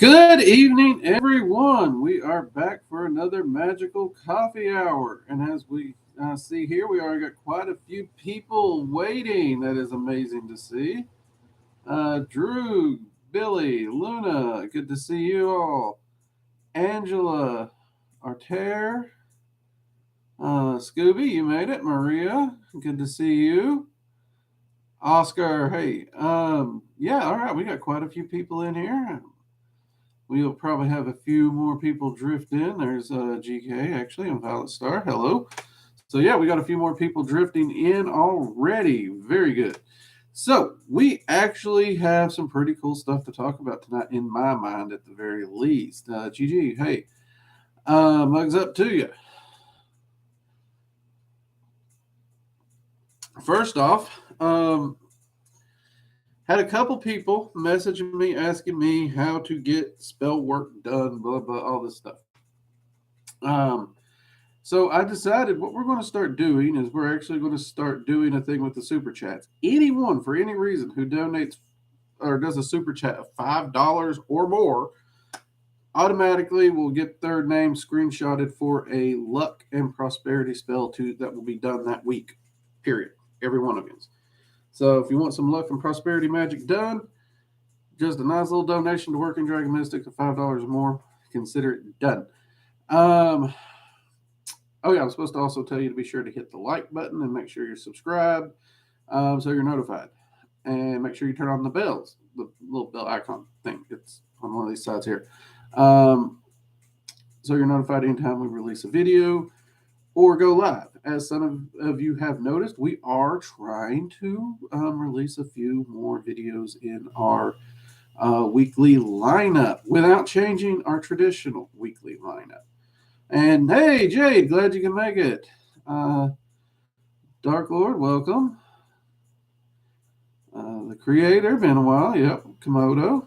Good evening, everyone. We are back for another magical coffee hour. And as we see here, we already got quite a few people waiting. That is amazing to see. Drew, Billy, Luna, good to see you all. Angela, Arter, Scooby, you made it. Maria, good to see you. Oscar, hey, yeah, all right, we got quite a few people in here. We'll probably have a few more people drift in. There's GK actually and Violet Star. Hello. So yeah, we got a few more people drifting in already. Very good. So we actually have some pretty cool stuff to talk about tonight, in my mind, at the very least. GG, hey, mugs up to you. First off, had a couple people messaging me asking me how to get spell work done, blah blah, all this stuff. So I decided what we're going to start doing is we're actually going to start doing a thing with the super chats. Anyone for any reason who donates or does a super chat of $5 or more automatically will get their name screenshotted for a luck and prosperity spell that will be done that week. Period. Every one of you. So if you want some luck and prosperity magic done, just a nice little donation to Working Dragon Mystic of $5 or more. Consider it done. Oh yeah, I'm supposed to also tell you to be sure to hit the like button and make sure you're subscribed, so you're notified. And make sure you turn on the bells, the little bell icon thing. It's on one of these sides here. So you're notified anytime we release a video or go live. As some of you have noticed, we are trying to release a few more videos in our weekly lineup without changing our traditional weekly lineup. And hey, Jade, glad you can make it. Dark Lord, welcome. The Creator, been a while. Yep, Komodo.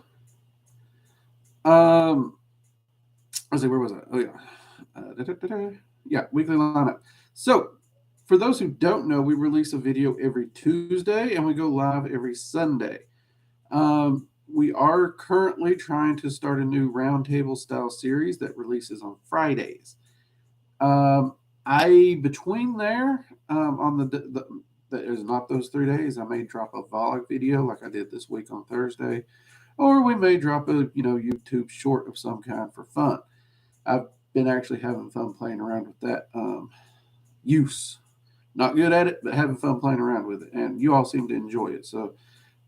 Let's see, where was I? Oh yeah, yeah, weekly lineup. So, for those who don't know, we release a video every Tuesday and we go live every Sunday. We are currently trying to start a new roundtable style series that releases on Fridays. Between there, on that is not those 3 days, I may drop a vlog video like I did this week on Thursday, or we may drop a YouTube short of some kind for fun. I've been actually having fun playing around with that use. Not good at it, but having fun playing around with it, and you all seem to enjoy it. So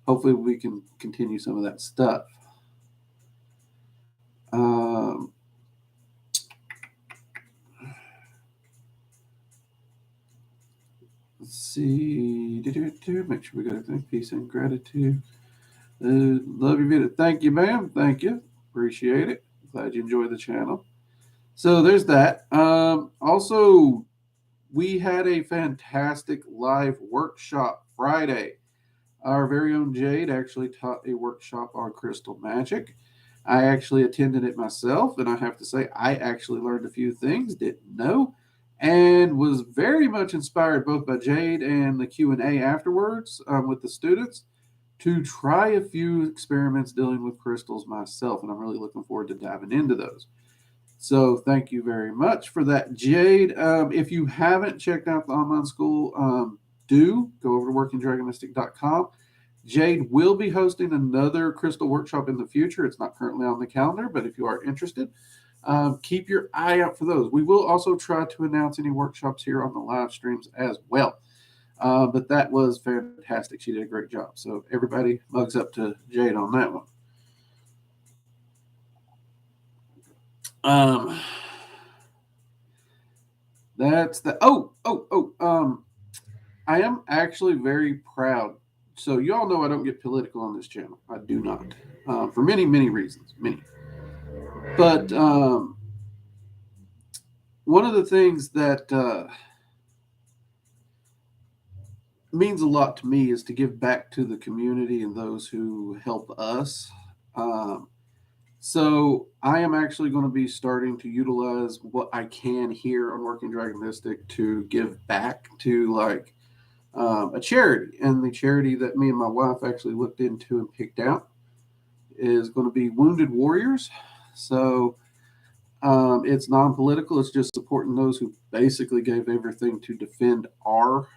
hopefully we can continue some of that stuff. Let's see. Make sure we got everything. Peace and gratitude. Love your video. Thank you, ma'am. Thank you. Appreciate it. Glad you enjoy the channel. So there's that. Also, we had a fantastic live workshop Friday. Our very own Jade actually taught a workshop on crystal magic. I actually attended it myself, and I have to say I actually learned a few things, didn't know, and was very much inspired both by Jade and the Q&A afterwards with the students to try a few experiments dealing with crystals myself, and I'm really looking forward to diving into those. So thank you very much for that, Jade. If you haven't checked out the online school, do go over to workingdragonmystic.com. Jade will be hosting another crystal workshop in the future. It's not currently on the calendar, but if you are interested, keep your eye out for those. We will also try to announce any workshops here on the live streams as well. But that was fantastic. She did a great job. So everybody mugs up to Jade on that one. That's the I am actually very proud. So you all know I don't get political on this channel. I do not, for many reasons, many. But one of the things that means a lot to me is to give back to the community and those who help us. So I am actually going to be starting to utilize what I can here on Working Dragon Mystic to give back to a charity. And the charity that me and my wife actually looked into and picked out is going to be Wounded Warriors. So it's non-political. It's just supporting those who basically gave everything to defend our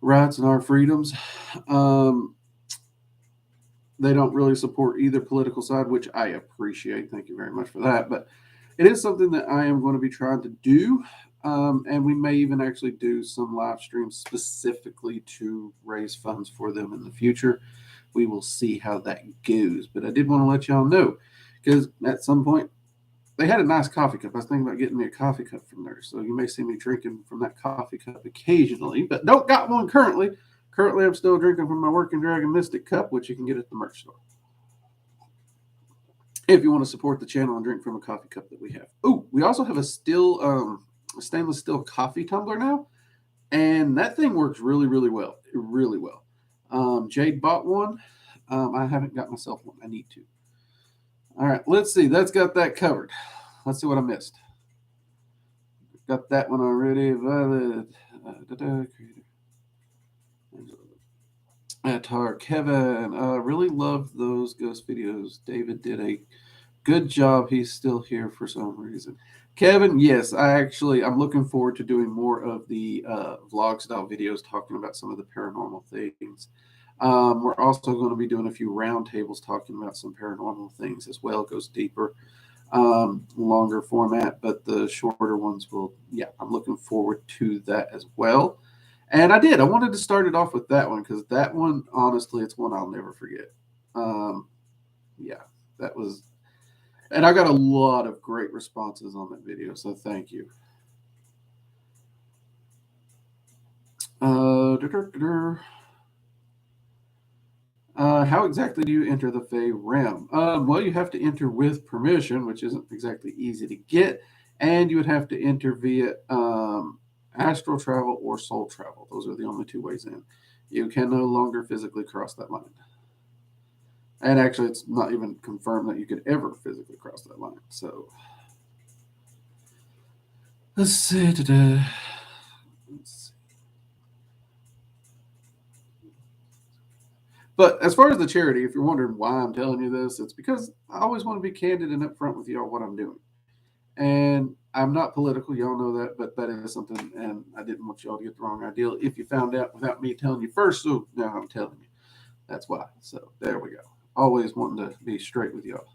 rights and our freedoms. They don't really support either political side, which I appreciate. Thank you very much for that. But it is something that I am going to be trying to do. And we may even actually do some live streams specifically to raise funds for them in the future. We will see how that goes. But I did want to let y'all know, because at some point, they had a nice coffee cup. I was thinking about getting me a coffee cup from there. So you may see me drinking from that coffee cup occasionally, but don't got one currently. Currently, I'm still drinking from my Working Dragon Mystic cup, which you can get at the merch store. If you want to support the channel and drink from a coffee cup that we have. Oh, we also have a stainless steel coffee tumbler now, and that thing works really, really well. Really well. Jade bought one. I haven't got myself one. I need to. All right, let's see. That's got that covered. Let's see what I missed. Got that one already. Violet. Creator. Atar. Kevin. Really love those ghost videos. David did a good job. He's still here for some reason. Kevin, yes, I'm looking forward to doing more of the vlog style videos talking about some of the paranormal things. We're also going to be doing a few roundtables talking about some paranormal things as well. It goes deeper, longer format, but the shorter ones I'm looking forward to that as well. And I wanted to start it off with that one, because that one, honestly, it's one I'll never forget. That was, and I got a lot of great responses on that video, so thank you. How exactly do you enter the Fey realm? Well, you have to enter with permission, which isn't exactly easy to get, and you would have to enter via astral travel or soul travel. Those are the only two ways in. You can no longer physically cross that line. And actually, it's not even confirmed that you could ever physically cross that line. So, let's see today. But as far as the charity, if you're wondering why I'm telling you this, it's because I always want to be candid and upfront with y'all what I'm doing. And I'm not political, y'all know that, but that is something, and I didn't want y'all to get the wrong idea if you found out without me telling you first. So now I'm telling you. That's why. So there we go. Always wanting to be straight with y'all.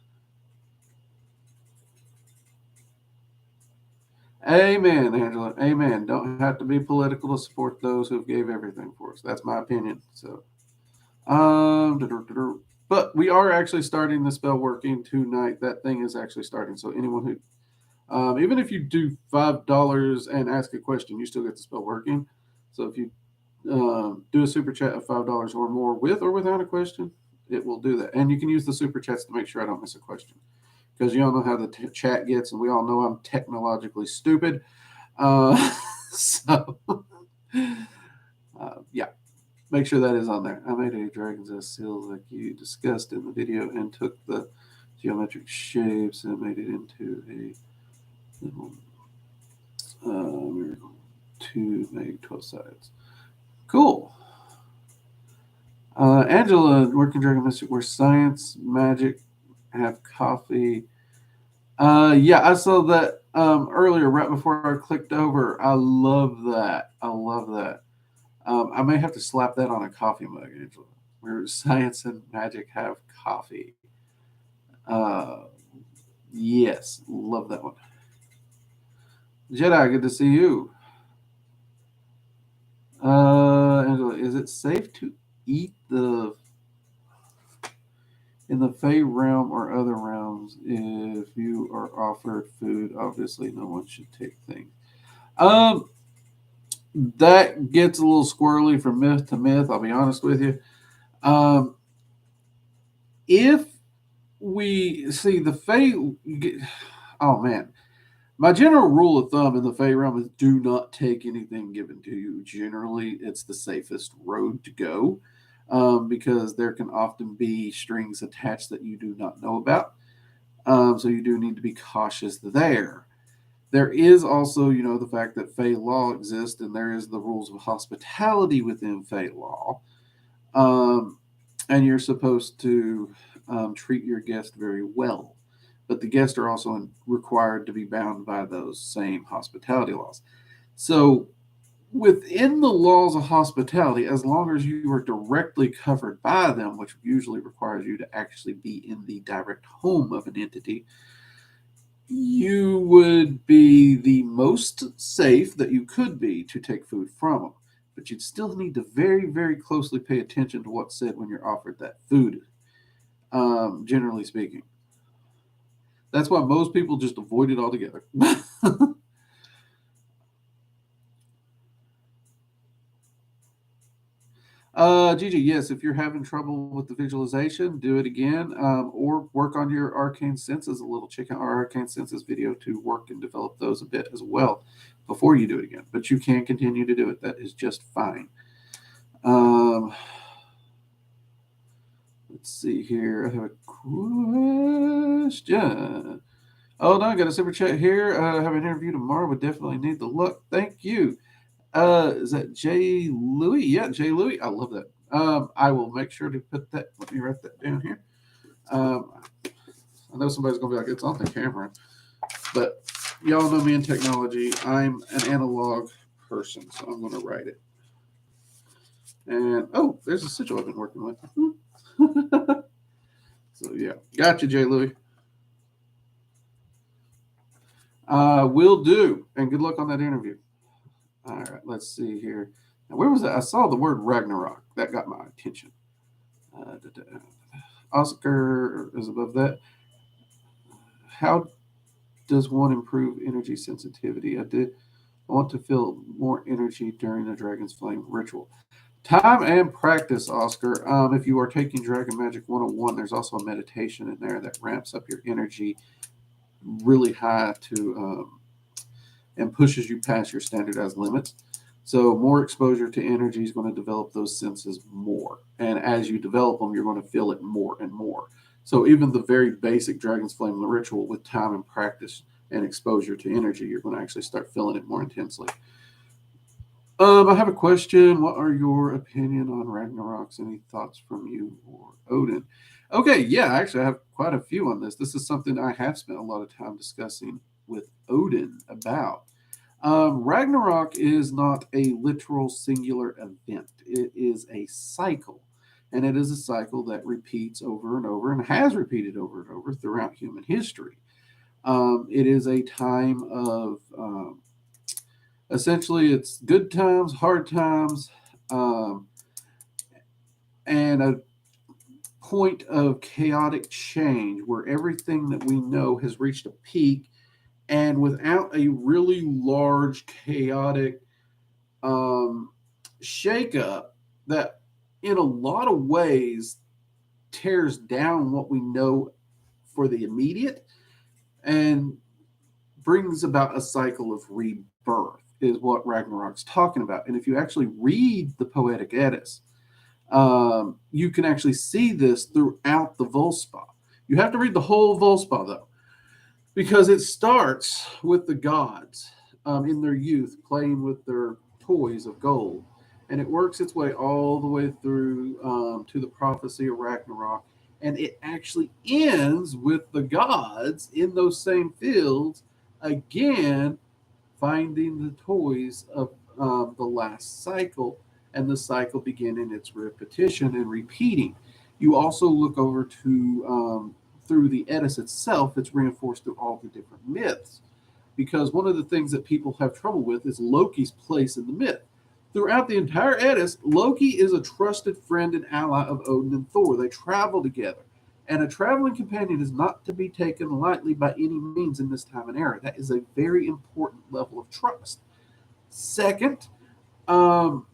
Amen, Angela. Amen. Don't have to be political to support those who gave everything for us. That's my opinion. So, but we are actually starting the spell working tonight. That thing is actually starting. So anyone who, even if you do $5 and ask a question, you still get the spell working. So if you do a super chat of $5 or more with or without a question, it will do that. And you can use the super chats to make sure I don't miss a question, because you all know how the chat gets, and we all know I'm technologically stupid. Yeah, make sure that is on there. I made a dragon's nest seals like you discussed in the video and took the geometric shapes and made it into a little miracle to make 12 sides. Cool. Angela, Working Dragon Mystic, where science, magic, have coffee. Yeah, I saw that earlier, right before I clicked over. I love that. I love that. I may have to slap that on a coffee mug, Angela, where science and magic have coffee. Yes, love that one. Jedi, good to see you. Angela, is it safe to eat in the Fey realm or other realms if you are offered food? Obviously, no one should take things. That gets a little squirrely from myth to myth, I'll be honest with you. If we see the Fey, oh man, my general rule of thumb in the Fey realm is do not take anything given to you. Generally, it's the safest road to go, because there can often be strings attached that you do not know about. So you do need to be cautious there. There is also, the fact that Fey law exists, and there is the rules of hospitality within Fey law. and you're supposed to treat your guest very well. But the guests are also required to be bound by those same hospitality laws. So, within the laws of hospitality, as long as you are directly covered by them, which usually requires you to actually be in the direct home of an entity, you would be the most safe that you could be to take food from them. But you'd still need to very, very closely pay attention to what's said when you're offered that food, generally speaking. That's why most people just avoid it altogether. Gigi, yes, if you're having trouble with the visualization, do it again, or work on your arcane senses a little. Check out our arcane senses video to work and develop those a bit as well before you do it again. But you can continue to do it. That is just fine. Let's see here. I have a question. Oh, no, I got a super chat here. I have an interview tomorrow. Would definitely need the look. Thank you. Is that Jay Louie? Yeah, Jay Louie. I love that. I will make sure to put that. Let me write that down here. I know somebody's gonna be like, it's on the camera, but y'all know me in technology. I'm an analog person, so I'm gonna write it. And oh, there's a sigil I've been working with. So yeah, gotcha, Jay Louie. Will do, and good luck on that interview. All right, let's see here. Now, where was that? I saw the word Ragnarok. That got my attention. Oscar is above that. How does one improve energy sensitivity? I want to feel more energy during the Dragon's Flame ritual. Time and practice, Oscar. If you are taking Dragon Magic 101, there's also a meditation in there that ramps up your energy really high to and pushes you past your standardized limits. So more exposure to energy is going to develop those senses more. And as you develop them, you're going to feel it more and more. So even the very basic Dragon's Flame ritual with time and practice and exposure to energy, you're going to actually start feeling it more intensely. I have a question. What are your opinion on Ragnaroks? Any thoughts from you or Odin? Okay, yeah, actually, I have quite a few on this. This is something I have spent a lot of time discussing with Odin about. Ragnarok is not a literal singular event, it is a cycle. And it is a cycle that repeats over and over and has repeated over and over throughout human history. It is a time of essentially it's good times, hard times, and a point of chaotic change where everything that we know has reached a peak, and without a really large chaotic shakeup that in a lot of ways tears down what we know for the immediate and brings about a cycle of rebirth is what Ragnarok's talking about. And if you actually read the Poetic Eddas, you can actually see this throughout the Volspa. You have to read the whole Volspa, though, because it starts with the gods in their youth playing with their toys of gold. And it works its way all the way through to the prophecy of Ragnarok. And it actually ends with the gods in those same fields again finding the toys of the last cycle, and the cycle beginning its repetition and repeating. You also look over to through the Eddas itself, it's reinforced through all the different myths. Because one of the things that people have trouble with is Loki's place in the myth. Throughout the entire Eddas, Loki is a trusted friend and ally of Odin and Thor. They travel together. And a traveling companion is not to be taken lightly by any means in this time and era. That is a very important level of trust. Second, um,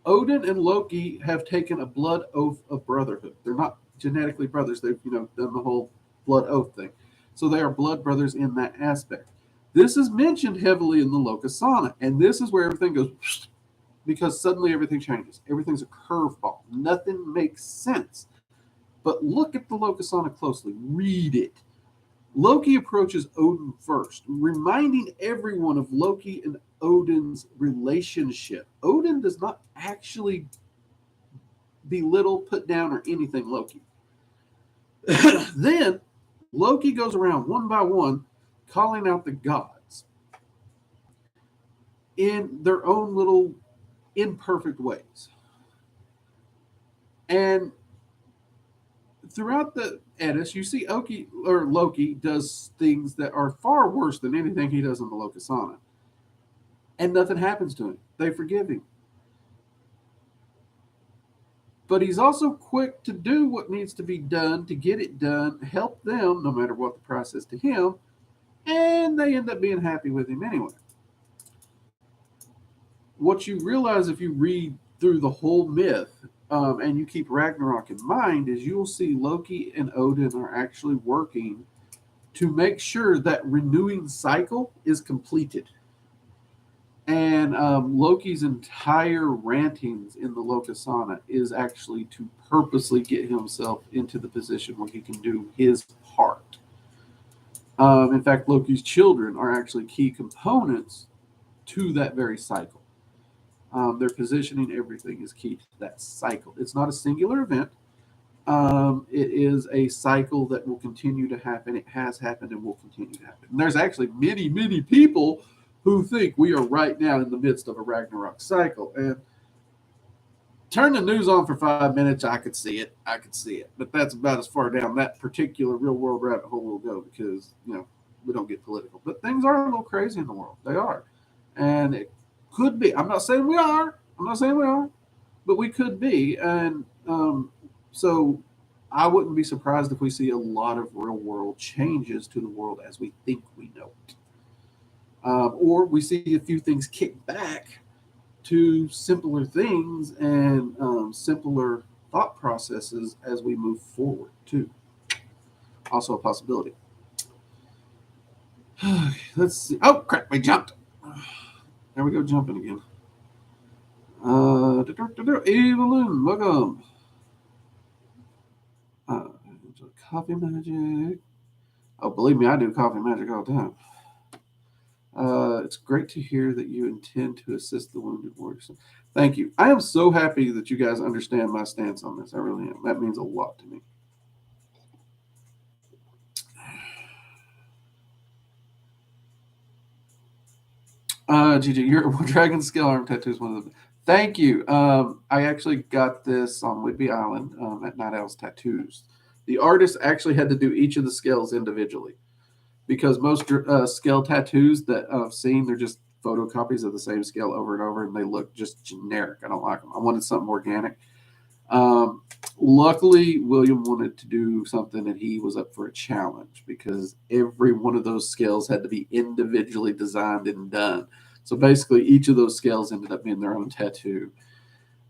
Odin and Loki have taken a blood oath of brotherhood. They're not genetically brothers. They've done the whole blood oath thing. So they are blood brothers in that aspect. This is mentioned heavily in the Lokasana, and this is where everything goes because suddenly everything changes. Everything's a curveball. Nothing makes sense. But look at the Lokasana closely. Read it. Loki approaches Odin first, reminding everyone of Loki and Odin's relationship. Odin does not actually belittle, put down, or anything Loki. Then Loki goes around one by one calling out the gods in their own little imperfect ways. And throughout the edits, you see Loki does things that are far worse than anything he does in the Locusana. And nothing happens to him. They forgive him. But he's also quick to do what needs to be done to get it done, help them, no matter what the price is to him, and they end up being happy with him anyway. What you realize if you read through the whole myth and you keep Ragnarok in mind is you'll see Loki and Odin are actually working to make sure that renewing cycle is completed. And Loki's entire rantings in the Locusana is actually to purposely get himself into the position where he can do his part. In fact, Loki's children are actually key components to that very cycle. Their positioning, everything is key to that cycle. It's not a singular event. It is a cycle that will continue to happen. It has happened and will continue to happen. And there's actually many, many people who think we are right now in the midst of a Ragnarok cycle. And turn the news on for 5 minutes, I could see it. But that's about as far down that particular real world rabbit hole we'll go because, we don't get political. But things are a little crazy in the world. They are. And it could be. I'm not saying we are, but we could be. And so I wouldn't be surprised if we see a lot of real world changes to the world as we think we know it. Or we see a few things kick back to simpler things and simpler thought processes as we move forward, too. Also a possibility. Let's see. Oh, crap, we jumped. There we go, jumping again. Evelyn, welcome. Coffee magic. Oh, believe me, I do coffee magic all the time. It's great to hear that you intend to assist the wounded warriors. Thank you. I am so happy that you guys understand my stance on this. I really am. That means a lot to me. Gigi, your dragon scale arm tattoo is one of the. Thank you. I actually got this on Whidbey Island at Night Owl's Tattoos. The artist actually had to do each of the scales individually because most scale tattoos that I've seen, they're just photocopies of the same scale over and over, and they look just generic. I don't like them. I wanted something organic. Luckily, William wanted to do something, and he was up for a challenge because every one of those scales had to be individually designed and done. So basically, each of those scales ended up being their own tattoo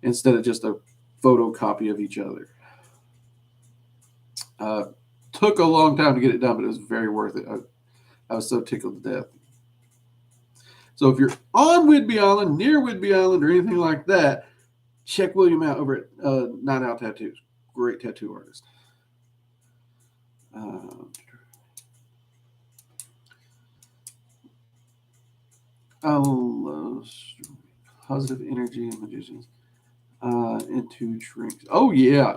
instead of just a photocopy of each other. Took a long time to get it done, but it was very worth it. I was so tickled to death. So if you're on Whidbey Island, near Whidbey Island, or anything like that, check William out over at Night Owl Tattoos. Great tattoo artist. I love positive energy and magicians into drinks. Oh, yeah.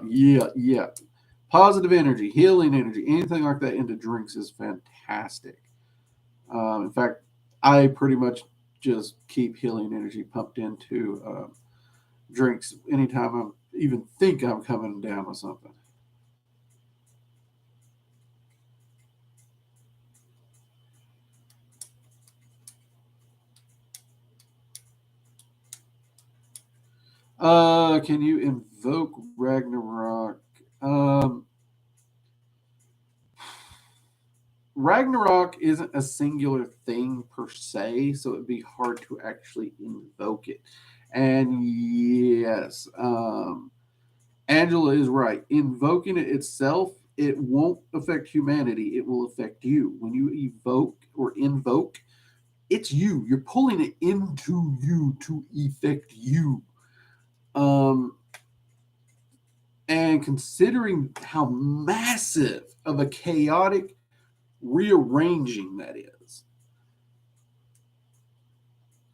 Positive energy, healing energy, anything like that into drinks is fantastic. In fact, I pretty much just keep healing energy pumped into drinks anytime I even think I'm coming down with something. Can you invoke Ragnarok? Ragnarok isn't a singular thing per se, so it'd be hard to actually invoke it. And yes, Angela is right. Invoking it itself, it won't affect humanity. It will affect you. When you evoke or invoke, it's you. You're pulling it into you to affect you. And considering how massive of a chaotic rearranging that is,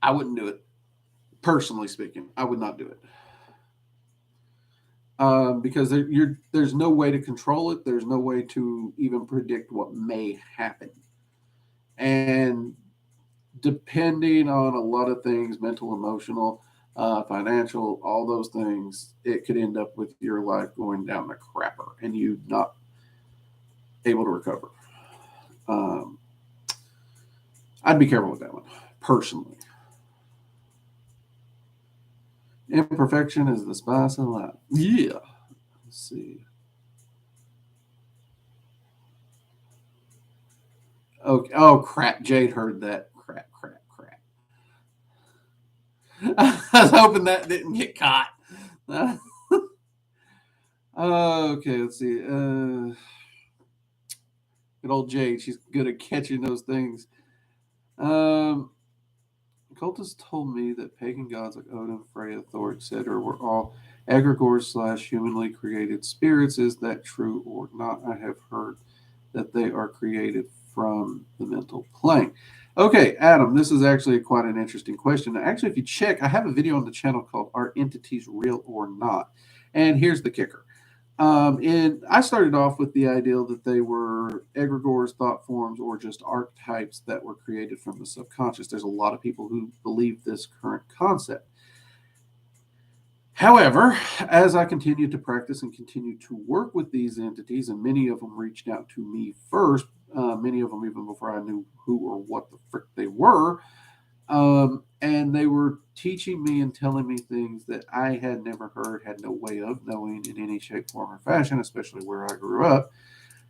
I wouldn't do it. Personally speaking, I would not do it. because there's no way to control it. There's no way to even predict what may happen. And depending on a lot of things, mental, emotional, financial, all those things, it could end up with your life going down the crapper and you not able to recover. I'd be careful with that one, personally. Imperfection is the spice of life. Yeah. Let's see. Okay. Oh, crap. Jade heard that. Crap. I was hoping that didn't get caught. Okay, let's see. Good old Jade. She's good at catching those things. Cultists told me that pagan gods like Odin, Freya, Thor, etc. were all egregores / humanly created spirits. Is that true or not? I have heard that they are created from the mental plane. Okay, Adam, this is actually quite an interesting question. Actually, if you check, I have a video on the channel called Are Entities Real or Not? And here's the kicker. And I started off with the idea that they were egregores, thought forms, or just archetypes that were created from the subconscious. There's a lot of people who believe this current concept. However, as I continued to practice and continue to work with these entities, and many of them reached out to me first, many of them even before I knew who or what the frick they were, and they were teaching me and telling me things that I had never heard, had no way of knowing in any shape, form, or fashion, especially where I grew up.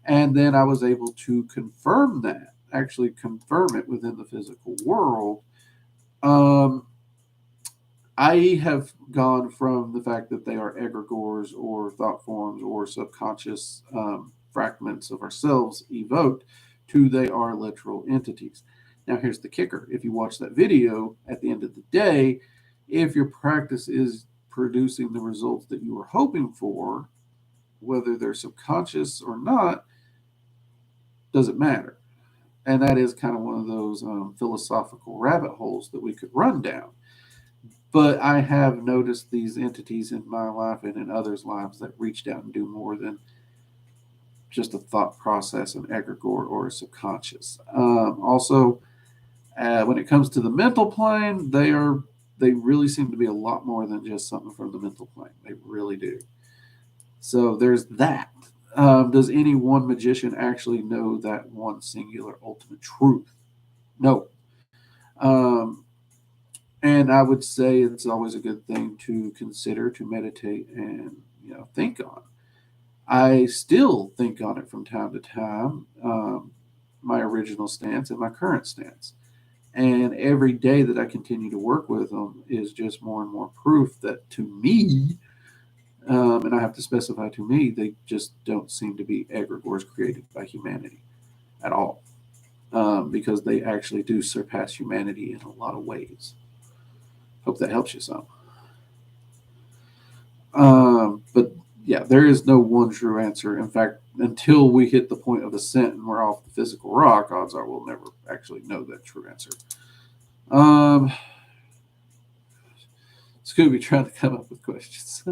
And then I was able to confirm that, actually confirm it within the physical world. I have gone from the fact that they are egregores or thought forms or subconscious fragments of ourselves evoked to they are literal entities. Now, here's the kicker. If you watch that video, at the end of the day, if your practice is producing the results that you were hoping for, whether they're subconscious or not, doesn't matter. And that is kind of one of those philosophical rabbit holes that we could run down. But I have noticed these entities in my life and in others' lives that reach out and do more than just a thought process, an egregore, or a subconscious. Also, when it comes to the mental plane, they really seem to be a lot more than just something from the mental plane. They really do. So there's that. Does any one magician actually know that one singular ultimate truth? No. And I would say it's always a good thing to consider, to meditate, and think on. I still think on it from time to time, my original stance and my current stance. And every day that I continue to work with them is just more and more proof that to me, and I have to specify to me, they just don't seem to be egregores created by humanity at all, because they actually do surpass humanity in a lot of ways. Hope that helps you some. But yeah, there is no one true answer. In fact, until we hit the point of ascent and we're off the physical rock, odds are we'll never actually know that true answer. Scooby trying to come up with questions.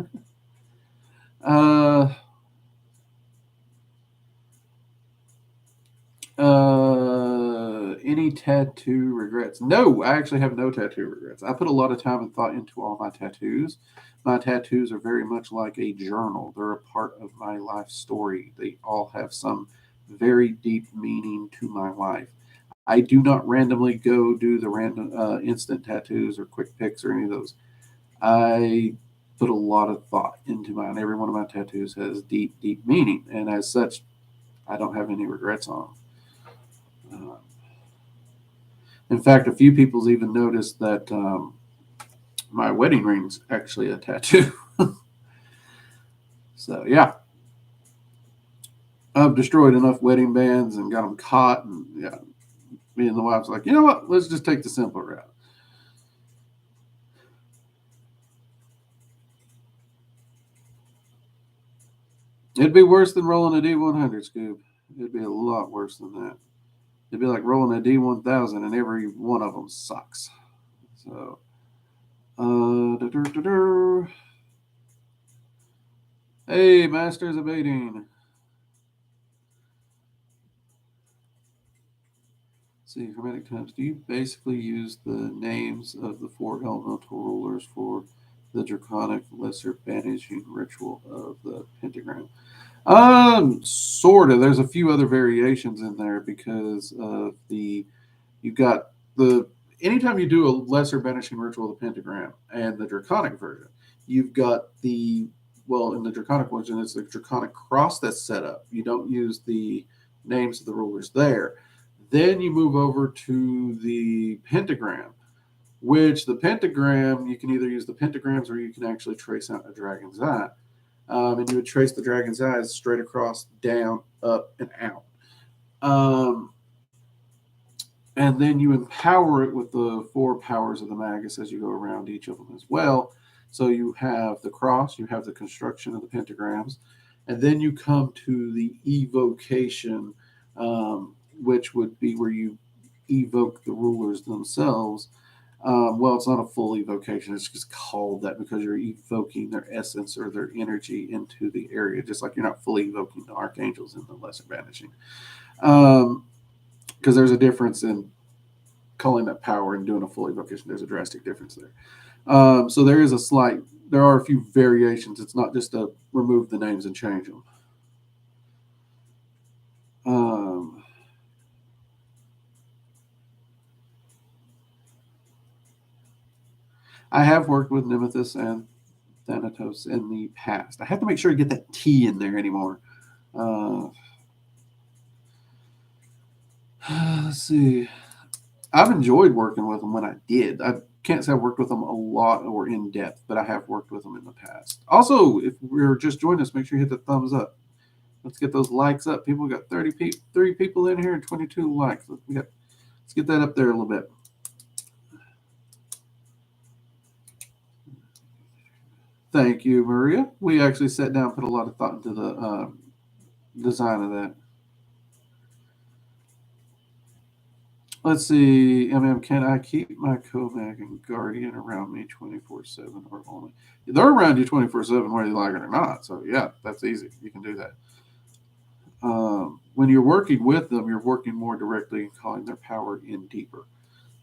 Any tattoo regrets? No, I actually have no tattoo regrets. I put a lot of time and thought into all my tattoos. My tattoos are very much like a journal. They're a part of my life story. They all have some very deep meaning to my life. I do not randomly go do the random instant tattoos or quick picks or any of those. I put a lot of thought into mine. Every one of my tattoos has deep, deep meaning, and as such, I don't have any regrets on them. In fact, a few people's even noticed that my wedding ring's actually a tattoo. So yeah, I've destroyed enough wedding bands and got them caught, and yeah, me and the wife's like, you know what? Let's just take the simpler route. It'd be worse than rolling a D100, Scoob. It'd be a lot worse than that. It'd be like rolling a D1000, and every one of them sucks. So, Hey, Masters of Baiting. See, Hermetic Times. Do you basically use the names of the four elemental rulers for the draconic lesser banishing ritual of the pentagram? Sort of. There's a few other variations in there because of the you got the anytime you do a lesser banishing ritual of the pentagram and the draconic version, you've got the in the draconic version it's the draconic cross that's set up. You don't use the names of the rulers there. Then you move over to the pentagram, which the pentagram you can either use the pentagrams or you can actually trace out a dragon's eye. And you would trace the dragon's eyes straight across, down, up, and out. Um, and then you empower it with the four powers of the magus as you go around each of them as well. So you have the cross, you have the construction of the pentagrams, and then you come to the evocation, which would be where you evoke the rulers themselves. It's not a full evocation. It's just called that because you're evoking their essence or their energy into the area, just like you're not fully evoking the archangels in the lesser banishing. Because there's a difference in calling that power and doing a full evocation. There's a drastic difference there. So there are a few variations. It's not just to remove the names and change them. I have worked with Nemesis and Thanatos in the past. I have to make sure I get that T in there anymore. Let's see. I've enjoyed working with them when I did. I can't say I've worked with them a lot or in depth, but I have worked with them in the past. Also, if we're just joining us, make sure you hit the thumbs up. Let's get those likes up. People got 30 people in here and 22 likes. Let's get that up there a little bit. Thank you, Maria. We actually sat down and put a lot of thought into the design of that. Let's see. Can I keep my Comag and Guardian around me 24/7 or only? They're around you 24/7 whether you like it or not. So, yeah, that's easy. You can do that. When you're working with them, you're working more directly and calling their power in deeper.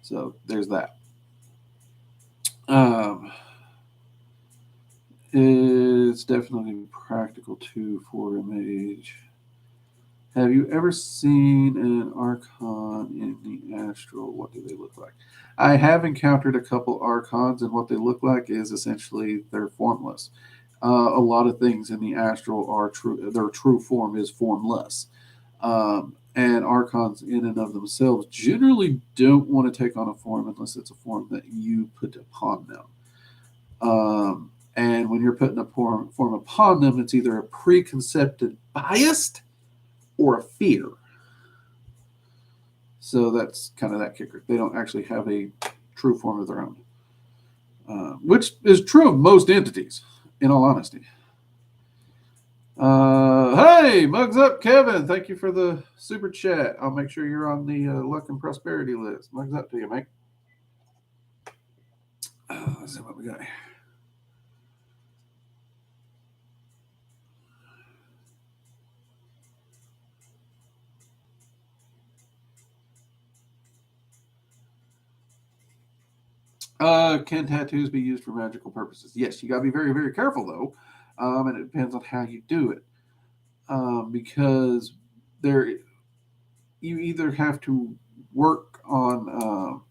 So, there's that. It's definitely practical too for a mage. Have you ever seen an archon in the astral? What do they look like? I have encountered a couple archons, and what they look like is essentially they're formless. A lot of things in the astral are true; their true form is formless. And archons, in and of themselves, generally don't want to take on a form unless it's a form that you put upon them. And when you're putting a form upon them, it's either a preconceived bias or a fear. So that's kind of that kicker. They don't actually have a true form of their own, which is true of most entities, in all honesty. Hey, mugs up, Kevin. Thank you for the super chat. I'll make sure you're on the luck and prosperity list. Mugs up to you, mate. Let's see what we got here. Can tattoos be used for magical purposes? Yes, you got to be very, very careful though, and it depends on how you do it, because there you either have to work on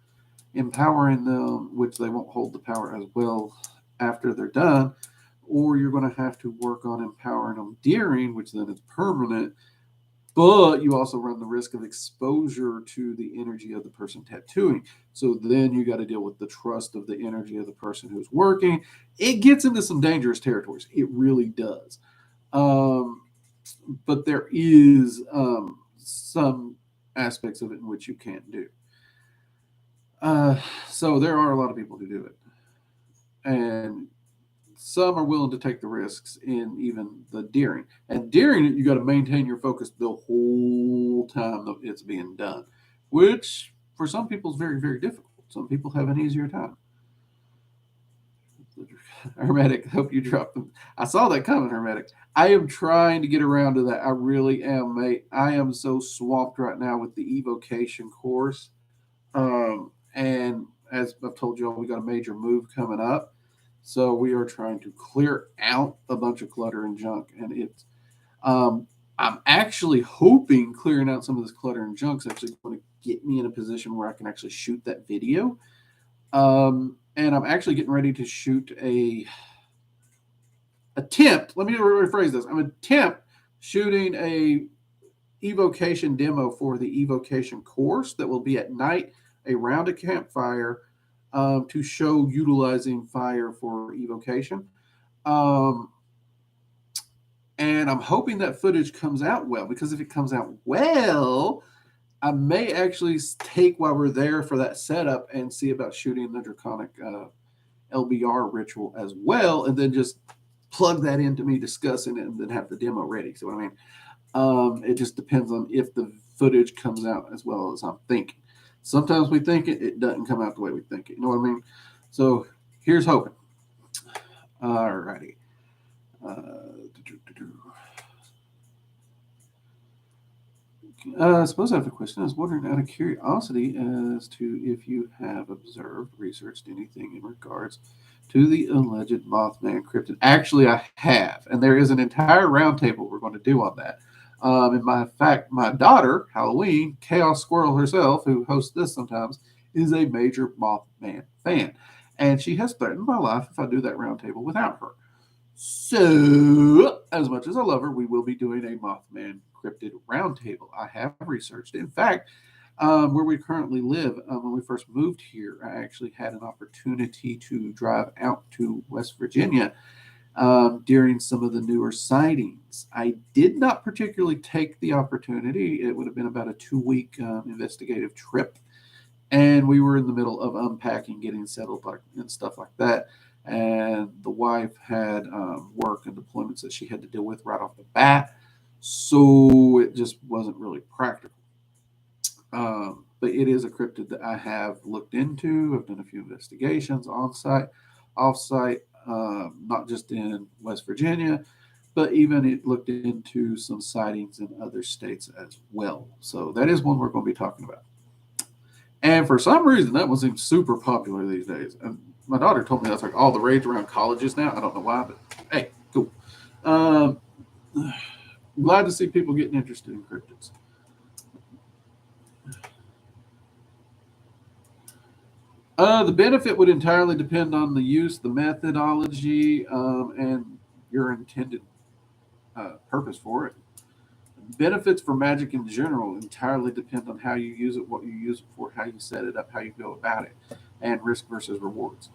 empowering them, which they won't hold the power as well after they're done, or you're going to have to work on empowering them during, which then is permanent. But you also run the risk of exposure to the energy of the person tattooing. So then you got to deal with the trust of the energy of the person who's working. It gets into some dangerous territories. It really does. But there is some aspects of it in which you can't do. So there are a lot of people who do it. And some are willing to take the risks in even the deering. And deering, you got to maintain your focus the whole time that it's being done, which for some people is very, very difficult. Some people have an easier time. Hermetic, hope you dropped them. I saw that coming, Hermetic. I am trying to get around to that. I really am, mate. I am so swamped right now with the evocation course. And as I've told you all, we got a major move coming up. So we are trying to clear out a bunch of clutter and junk. And it's, I'm actually hoping clearing out some of this clutter and junk is actually going to get me in a position where I can actually shoot that video. And I'm actually getting ready to shoot attempt. Let me rephrase this. I'm attempt shooting a evocation demo for the evocation course that will be at night around a campfire to show utilizing fire for evocation. And I'm hoping that footage comes out well, because if it comes out well, I may actually take while we're there for that setup and see about shooting the draconic LBR ritual as well, and then just plug that into me discussing it and then have the demo ready. So what I mean, it just depends on if the footage comes out as well as I'm thinking. Sometimes we think it doesn't come out the way we think it. You know what I mean? So here's hoping. All righty. I suppose I have a question. I was wondering out of curiosity as to if you have observed, researched anything in regards to the alleged Mothman cryptid. Actually, I have, and there is an entire roundtable we're going to do on that. In fact, my daughter, Halloween, Chaos Squirrel herself, who hosts this sometimes, is a major Mothman fan. And she has threatened my life if I do that roundtable without her. So, as much as I love her, we will be doing a Mothman cryptid roundtable. I have researched it. In fact, where we currently live, when we first moved here, I actually had an opportunity to drive out to West Virginia during some of the newer sightings. I did not particularly take the opportunity. It would have been about a 2-week investigative trip. And we were in the middle of unpacking, getting settled and stuff like that. And the wife had work and deployments that she had to deal with right off the bat. So it just wasn't really practical. But it is a cryptid that I have looked into. I've done a few investigations on site, off site, not just in West Virginia, but even it looked into some sightings in other states as well. So that is one we're going to be talking about. And for some reason, that one seems super popular these days. And my daughter told me that's like all the rage around colleges now. I don't know why, but hey, cool. Glad to see people getting interested in cryptids. The benefit would entirely depend on the use, the methodology, and your intended purpose for it. Benefits for magic in general entirely depend on how you use it, what you use it for, how you set it up, how you go about it, and risk versus rewards.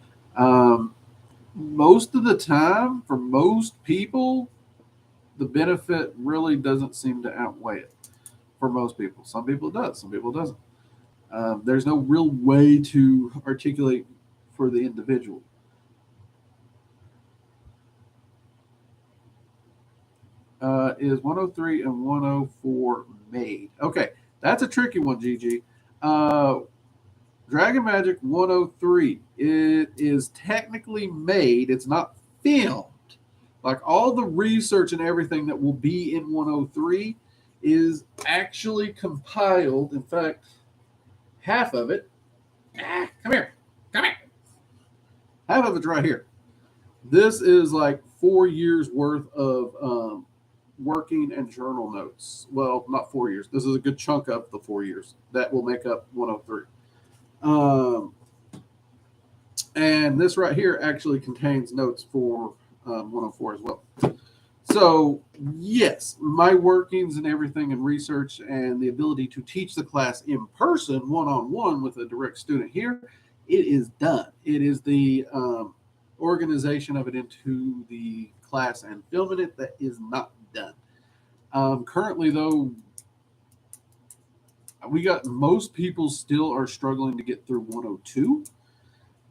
Most of the time, for most people, the benefit really doesn't seem to outweigh it. For most people, some people it does, some people it doesn't. There's no real way to articulate for the individual. Is 103 and 104 made? Okay, that's a tricky one, GG. Dragon Magic 103. It is technically made. It's not filmed. Like all the research and everything that will be in 103 is actually compiled. In fact, half of it. Come here. Come here. Half of it's right here. This is like 4 years worth of working and journal notes. Well, not 4 years. This is a good chunk of the 4 years that will make up 103. And this right here actually contains notes for 104 as well. So, yes, my workings and everything and research and the ability to teach the class in person, one-on-one with a direct student here, it is done. It is the organization of it into the class and filming it that is not done. Currently, though, we got most people still are struggling to get through 102.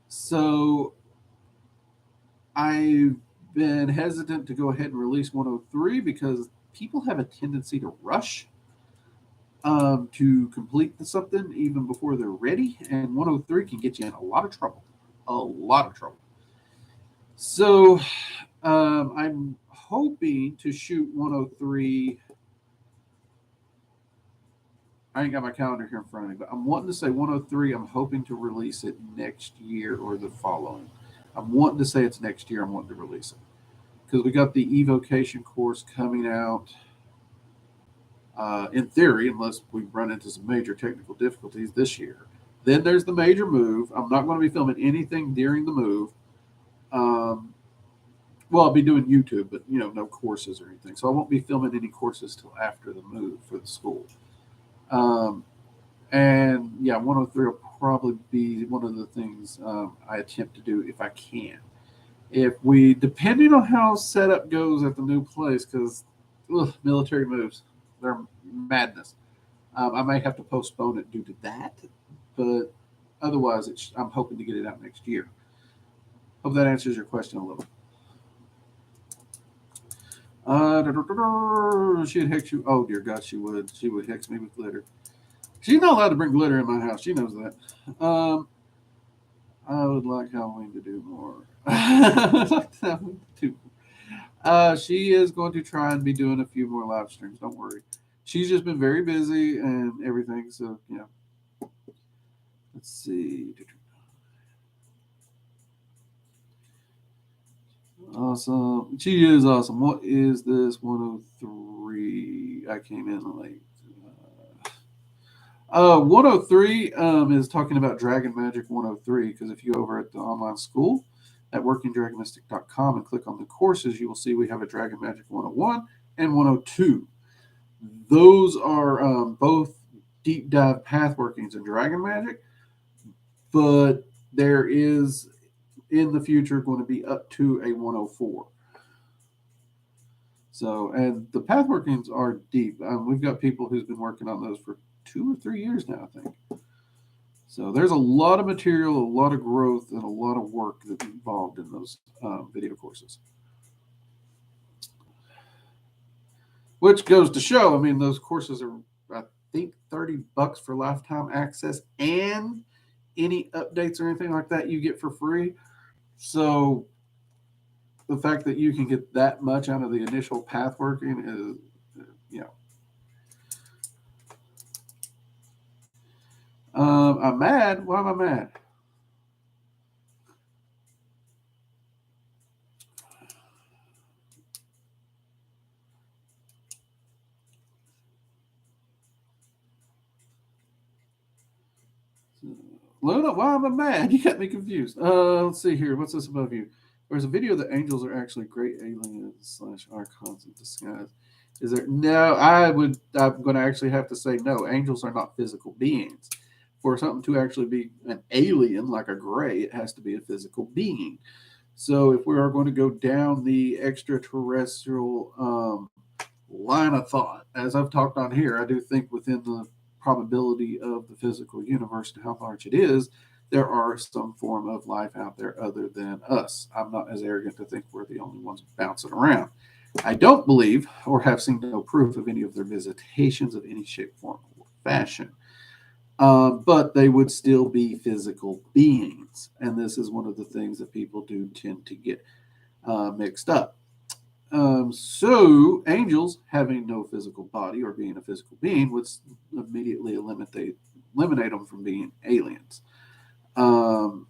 So I've been hesitant to go ahead and release 103 because people have a tendency to rush to complete something even before they're ready. And 103 can get you in a lot of trouble. A lot of trouble. So I'm hoping to shoot 103. I ain't got my calendar here in front of me, but I'm wanting to say 103. I'm hoping to release it next year or the following. I'm wanting to say it's next year. I'm wanting to release it because we got the evocation course coming out. In theory, unless we run into some major technical difficulties this year. Then there's the major move. I'm not going to be filming anything during the move. Um, well, I'll be doing YouTube, but no courses or anything. So I won't be filming any courses till after the move for the school. Um, and yeah, 103 will probably be one of the things I attempt to do if I can. If we, depending on how setup goes at the new place, because military moves, they're madness. I may have to postpone it due to that, but otherwise, I'm hoping to get it out next year. Hope that answers your question a little. She'd hex you. Oh dear God, she would. She would hex me with glitter. She's not allowed to bring glitter in my house. She knows that. I would like Halloween to do more. She is going to try and be doing a few more live streams. Don't worry. She's just been very busy and everything. So yeah. Let's see. Awesome. She is awesome. What is this 103? I came in late. 103 is talking about Dragon Magic 103 because if you go over at the online school at workingdragonmystic.com and click on the courses, you will see we have a Dragon Magic 101 and 102. Those are both deep dive path workings in Dragon Magic, but there is in the future going to be up to a 104. So, and the path workings are deep. We've got people who's been working on those for 2 or 3 years now, I think. So there's a lot of material, a lot of growth, and a lot of work that's involved in those video courses. Which goes to show, I mean, those courses are, I think, $30 for lifetime access, and any updates or anything like that you get for free. So the fact that you can get that much out of the initial path working is, I'm mad. Why am I mad? Luna, why am I mad? You got me confused. Let's see here. What's this above you? There's a video that angels are actually great aliens / archons in disguise. Is there? No, I'm going to actually have to say no. Angels are not physical beings. For something to actually be an alien like a gray, it has to be a physical being. So if we are going to go down the extraterrestrial line of thought, as I've talked on here, I do think within the probability of the physical universe and how large it is, there are some form of life out there other than us. I'm not as arrogant to think we're the only ones bouncing around. I don't believe or have seen no proof of any of their visitations of any shape, form, or fashion. But they would still be physical beings. And this is one of the things that people do tend to get mixed up. So angels having no physical body or being a physical being would immediately eliminate them from being aliens. And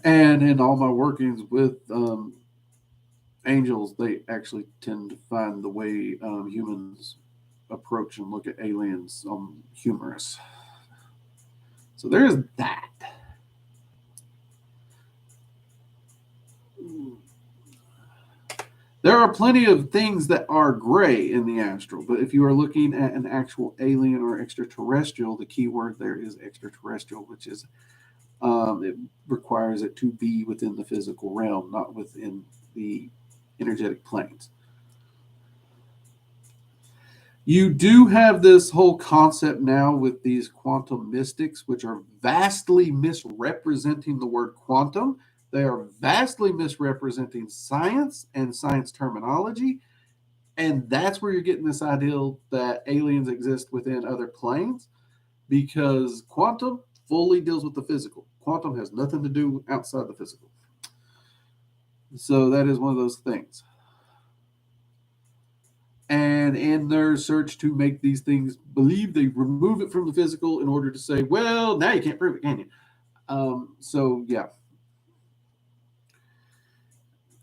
in all my workings with angels, they actually tend to find the way humans approach and look at aliens humorous. So there is that. There are plenty of things that are gray in the astral, but if you are looking at an actual alien or extraterrestrial, the key word there is extraterrestrial, which is it requires it to be within the physical realm, not within the energetic planes. You do have this whole concept now with these quantum mystics, which are vastly misrepresenting the word quantum. They are vastly misrepresenting science and science terminology. And that's where you're getting this idea that aliens exist within other planes, because quantum fully deals with the physical. Quantum has nothing to do outside the physical. So that is one of those things. And in their search to make these things believe, they remove it from the physical in order to say, well, now you can't prove it, can you? So, yeah.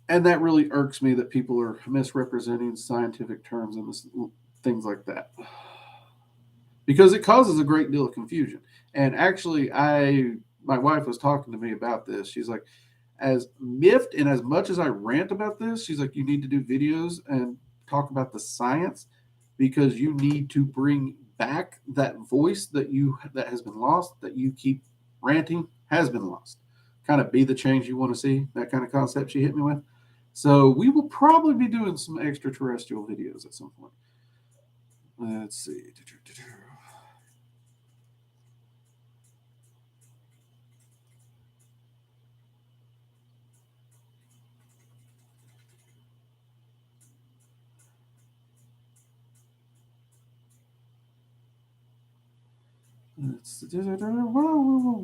And that really irks me that people are misrepresenting scientific terms and things like that. Because it causes a great deal of confusion. And actually, my wife was talking to me about this. She's like, as miffed and as much as I rant about this, she's like, you need to do videos and talk about the science, because you need to bring back that voice that has been lost, that you keep ranting has been lost. Kind of be the change you want to see, that kind of concept she hit me with. So we will probably be doing some extraterrestrial videos at some point. Let's see.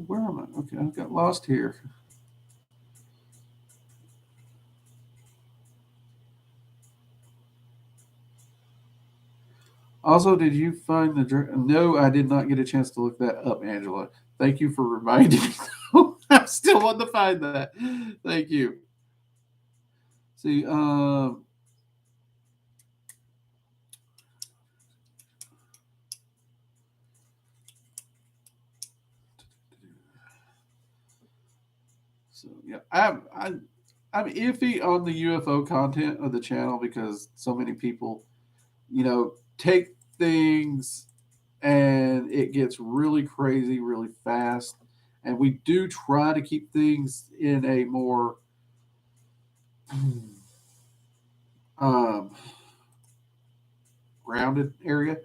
Where am I? Okay, I got lost here. Also, did you find the? No, I did not get a chance to look that up, Angela. Thank you for reminding me. I still want to find that. Thank you. See, so yeah, I'm iffy on the UFO content of the channel because so many people, take things and it gets really crazy really fast. And we do try to keep things in a more grounded area.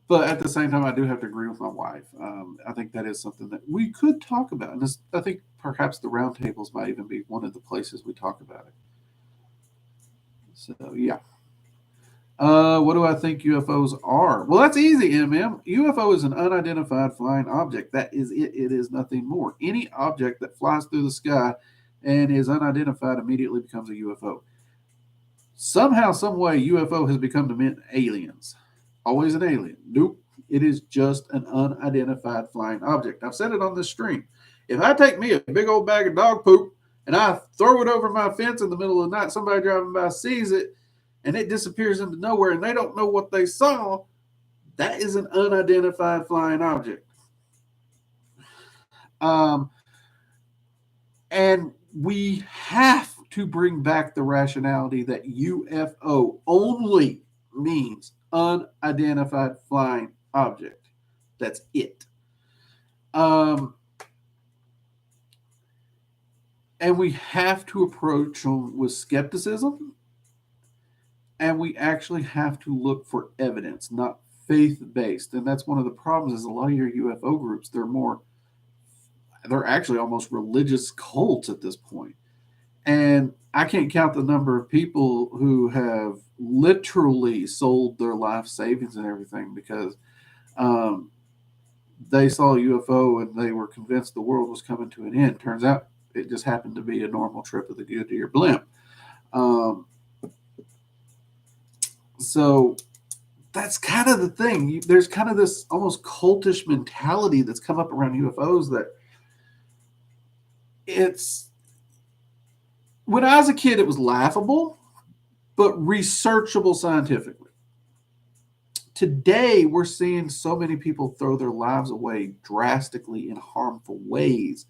But at the same time, I do have to agree with my wife. I think that is something that we could talk about. And I think perhaps the roundtables might even be one of the places we talk about it. So, yeah. What do I think UFOs are? Well, that's easy, UFO is an unidentified flying object. That is it. It is nothing more. Any object that flies through the sky and is unidentified immediately becomes a UFO. Somehow, some way, UFO has become to mean aliens. Always an alien. Nope. It is just an unidentified flying object. I've said it on this stream. If I take me a big old bag of dog poop and I throw it over my fence in the middle of the night, somebody driving by sees it and it disappears into nowhere and they don't know what they saw, that is an unidentified flying object. And we have to bring back the rationality that UFO only means unidentified flying object. That's it. And we have to approach them with skepticism, and we actually have to look for evidence, not faith-based. And that's one of the problems is a lot of your UFO groups, they're actually almost religious cults at this point. And I can't count the number of people who have literally sold their life savings and everything because they saw a UFO and they were convinced the world was coming to an end. Turns out it just happened to be a normal trip of the Goodyear blimp. So that's kind of the thing. There's kind of this almost cultish mentality that's come up around UFOs that when I was a kid, it was laughable, but researchable scientifically. Today, we're seeing so many people throw their lives away drastically in harmful ways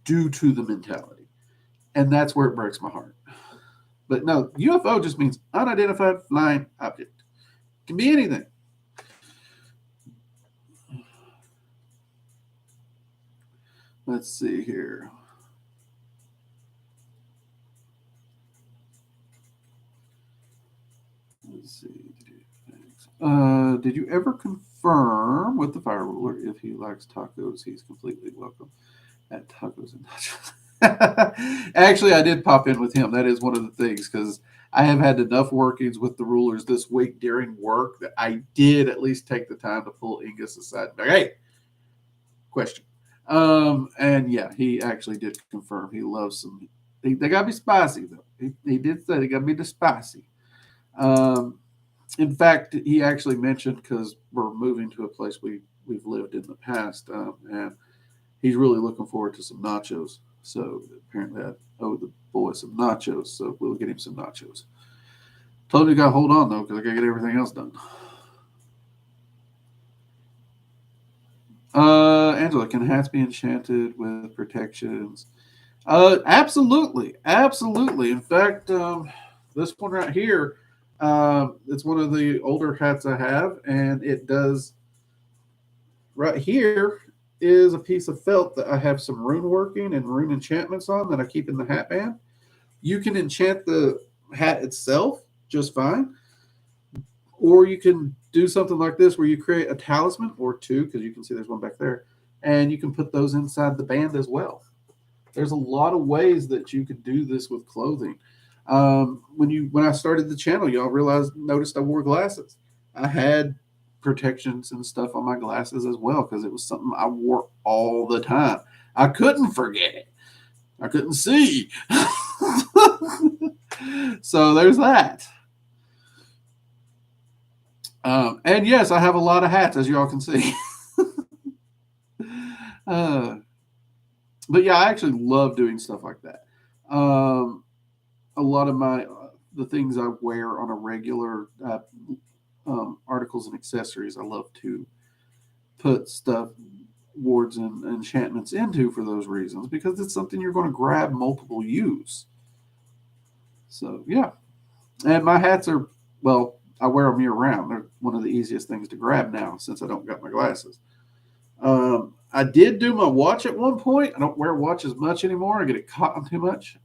due to the mentality. And that's where it breaks my heart. But no, UFO just means unidentified flying object. It can be anything. Let's see here. Let's see. Did you ever confirm with the fire ruler if he likes tacos? He's completely welcome at Tacos and Nachos. Actually, I did pop in with him. That is one of the things because I have had enough workings with the rulers this week during work that I did at least take the time to pull Ingus aside. Like, hey, question. And yeah, he actually did confirm he loves some. They gotta be spicy though. He did say they gotta be the spicy. Um, in fact, he actually mentioned because we're moving to a place we've lived in the past, and he's really looking forward to some nachos. So apparently, I owe the boy some nachos. So we'll get him some nachos. Told him he got to hold on though because I got to get everything else done. Angela, can hats be enchanted with protections? Absolutely, absolutely. In fact, this one right here, it's one of the older hats I have, and it does. Right here is a piece of felt that I have some rune working and rune enchantments on that I keep in the hat band. You can enchant the hat itself just fine, or you can do something like this where you create a talisman or two, because you can see there's one back there, and you can put those inside the band as well. There's a lot of ways that you could do this with clothing. When I started the channel, y'all noticed I wore glasses. I had protections and stuff on my glasses as well because it was something I wore all the time. I couldn't forget it. I couldn't see. So there's that. And yes, I have a lot of hats, as y'all can see. uh, but yeah, I actually love doing stuff like that. A lot of the things I wear on a regular articles and accessories, I love to put stuff, wards, and enchantments into for those reasons because it's something you're going to grab multiple use. So yeah, and my hats are I wear them year round. They're one of the easiest things to grab now since I don't got my glasses. I did do my watch at one point. I don't wear a watch as much anymore. I get it caught on too much.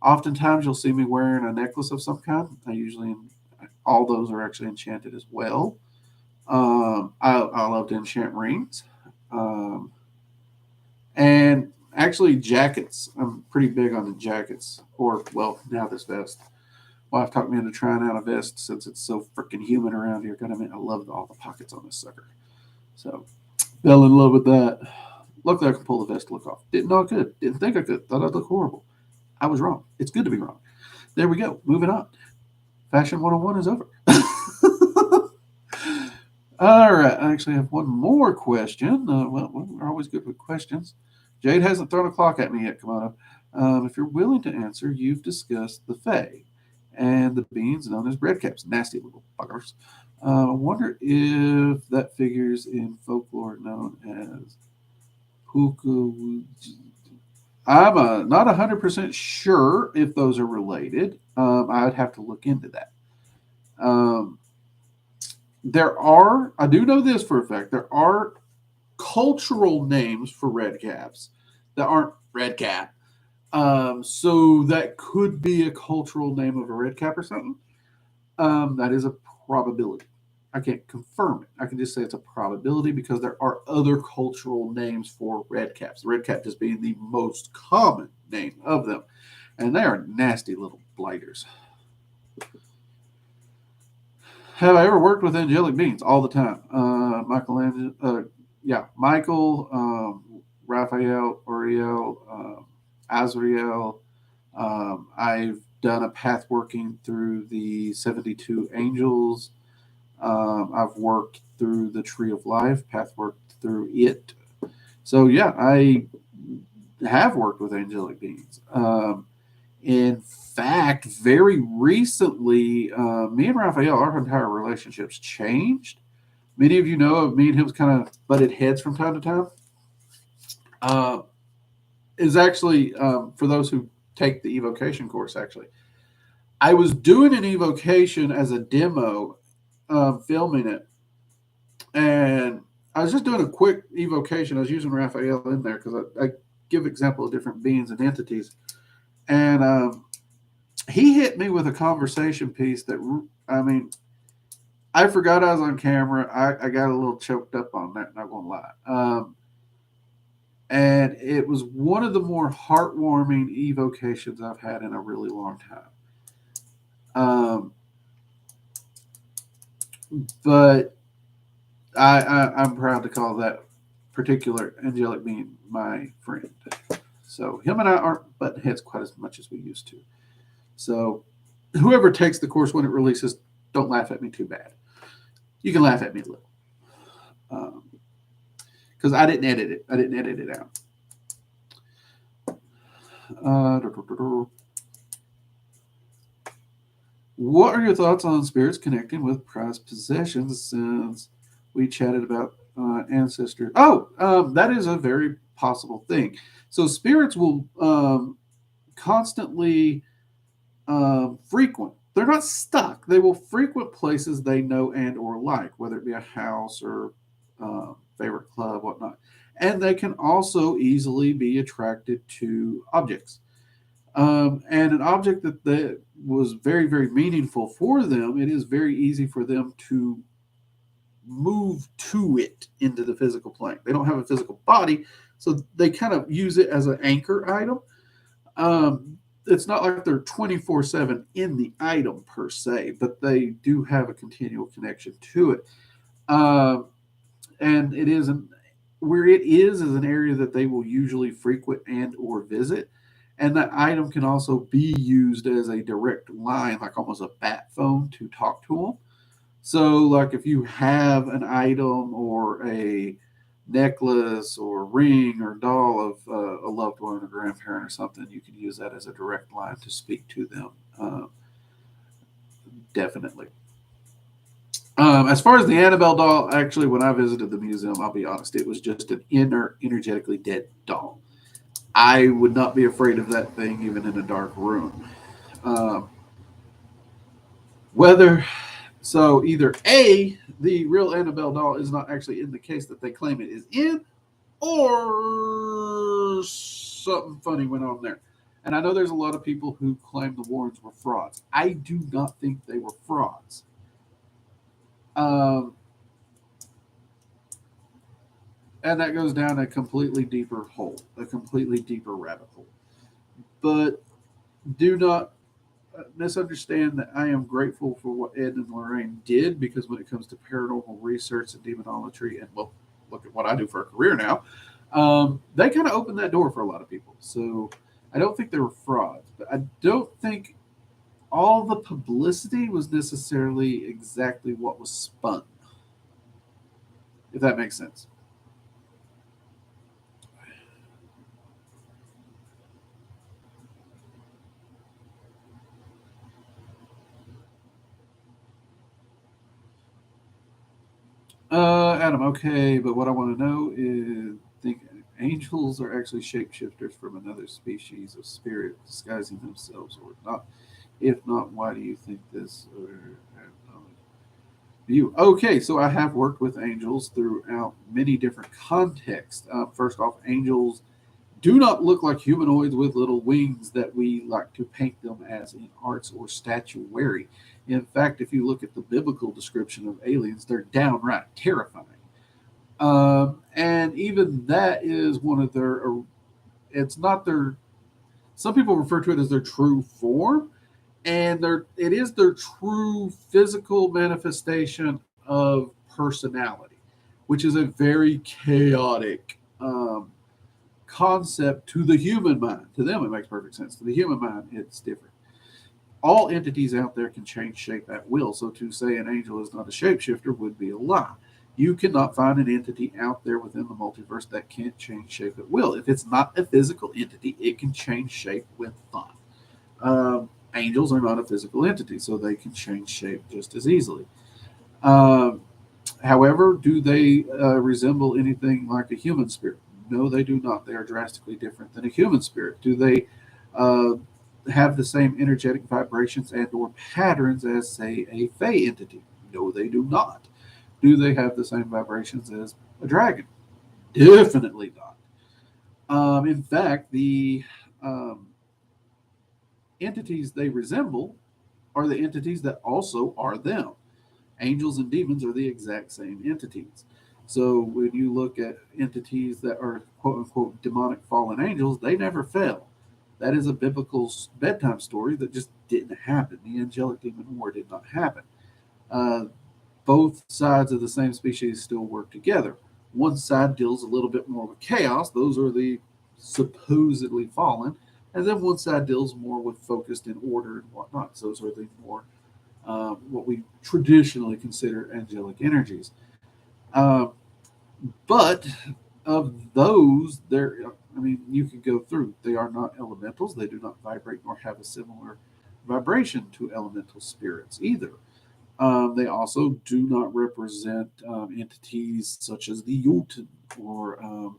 Oftentimes, you'll see me wearing a necklace of some kind. All those are actually enchanted as well. I love to enchant rings. And actually, jackets. I'm pretty big on the jackets. Now this vest. Wife talked me into trying out a vest since it's so freaking humid around here. God, I love all the pockets on this sucker. So, fell in love with that. Luckily, I can pull the vest look off. Didn't know I could. Didn't think I could. Thought I'd look horrible. I was wrong. It's good to be wrong. There we go. Moving on. Fashion 101 is over. All right. I actually have one more question. We're always good with questions. Jade hasn't thrown a clock at me yet, Kamado. If you're willing to answer, you've discussed the Fae and the beings known as breadcaps. Nasty little buggers. I wonder if that figures in folklore known as Puka. I'm not 100% sure if those are related. I would have to look into that. I do know this for a fact, there are cultural names for red caps that aren't red cap. So that could be a cultural name of a red cap or something. That is a probability. I can't confirm it. I can just say it's a probability because there are other cultural names for red caps. The red cap just being the most common name of them. And they are nasty little blighters. Have I ever worked with angelic beings? All the time. Michael, Raphael, Uriel, Azrael. I've done a path working through the 72 angels. I've worked through the Tree of Life, path worked through it. So yeah, I have worked with angelic beings. In fact, very recently, me and Raphael, our entire relationships changed. Many of you know me and him kind of butted heads from time to time. Is actually for those who take the evocation course. Actually, I was doing an evocation as a demo, filming it, and I was just doing a quick evocation. I was using Raphael in there because I give example of different beings and entities, and he hit me with a conversation piece that I forgot I was on camera. I got a little choked up on that. Not gonna lie. And it was one of the more heartwarming evocations I've had in a really long time. But I'm proud to call that particular angelic being my friend. So him and I aren't butting heads quite as much as we used to. So whoever takes the course when it releases, don't laugh at me too bad. You can laugh at me a little. Because I didn't edit it. I didn't edit it out. What are your thoughts on spirits connecting with prized possessions since we chatted about ancestors? That is a very possible thing. So spirits will constantly frequent. They're not stuck. They will frequent places they know and or like, whether it be a house or favorite club, whatnot. And they can also easily be attracted to objects. And an object that was very, very meaningful for them, it is very easy for them to move to it into the physical plane. They don't have a physical body, so they kind of use it as an anchor item. It's not like they're 24/7 in the item per se, but they do have a continual connection to it. And it is where it is an area that they will usually frequent and or visit. And that item can also be used as a direct line, like almost a bat phone, to talk to them. So, like if you have an item or a necklace or ring or doll of a loved one or grandparent or something, you can use that as a direct line to speak to them. Definitely. As far as the Annabelle doll, actually, when I visited the museum, I'll be honest, it was just an energetically dead doll. I would not be afraid of that thing even in a dark room. Whether so, either A, the real Annabelle doll is not actually in the case that they claim it is in, or something funny went on there. And I know there's a lot of people who claim the Warrens were frauds. I do not think they were frauds. And that goes down a completely deeper hole, a completely deeper rabbit hole. But do not misunderstand that I am grateful for what Ed and Lorraine did, because when it comes to paranormal research and demonology, and well, look at what I do for a career now, they kind of opened that door for a lot of people. So I don't think they were frauds, but I don't think all the publicity was necessarily exactly what was spun, if that makes sense. Adam, okay, but what I want to know is, think angels are actually shapeshifters from another species of spirit disguising themselves or not? If not, why do you think this? Or view? Okay, so I have worked with angels throughout many different contexts. First off, angels do not look like humanoids with little wings that we like to paint them as in arts or statuary. In fact, if you look at the biblical description of aliens, they're downright terrifying. And even that is one of their, it's not their, some people refer to it as their true form, and it is their true physical manifestation of personality, which is a very chaotic concept to the human mind. To them, it makes perfect sense. To the human mind, it's different. All entities out there can change shape at will. So to say an angel is not a shapeshifter would be a lie. You cannot find an entity out there within the multiverse that can't change shape at will. If it's not a physical entity, it can change shape with thought. Angels are not a physical entity, so they can change shape just as easily. Um, However, do they resemble anything like a human spirit? No, they do not. They are drastically different than a human spirit. Do they uh, have the same energetic vibrations and or patterns as, say, a fey entity? No, they do not. Do they have the same vibrations as a dragon? Definitely not. In fact, the um, entities they resemble are the entities that also are them. Angels and demons are the exact same entities. So when you look at entities that are quote unquote demonic fallen angels, they never fell. That is a biblical bedtime story that just didn't happen. The angelic demon war did not happen. Uh, both sides of the same species still work together. One side deals a little bit more with chaos. Those are the supposedly fallen. And then one side deals more with focused in order and whatnot. So those are the more what we traditionally consider angelic energies. Uh, but of those, I mean, you can go through. They are not elementals. They do not vibrate nor have a similar vibration to elemental spirits either. They also do not represent entities such as the Jotun or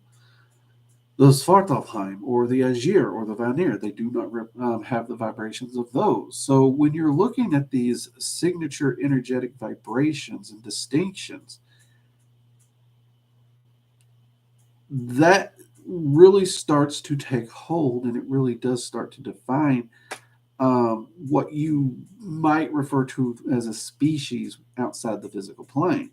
the Svartalfheim or the Azir or the Vanir. They do not have the vibrations of those. So when you're looking at these signature energetic vibrations and distinctions, that really starts to take hold and it really does start to define what you might refer to as a species outside the physical plane.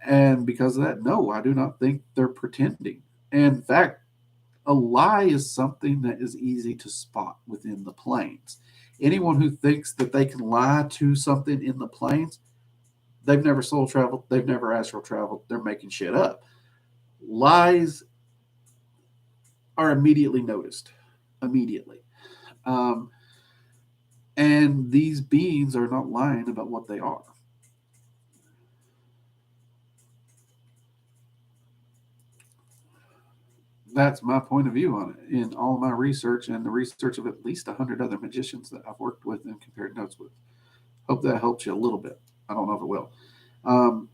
And because of that, no, I do not think they're pretending. In fact, a lie is something that is easy to spot within the planes. Anyone who thinks that they can lie to something in the planes, they've never soul traveled, they've never astral traveled, they're making shit up. Lies are immediately noticed, immediately. Um, and these beings are not lying about what they are. That's my point of view on it in all my research and the research of at least 100 other magicians that I've worked with and compared notes with. Hope that helps you a little bit. I don't know if it will. Um,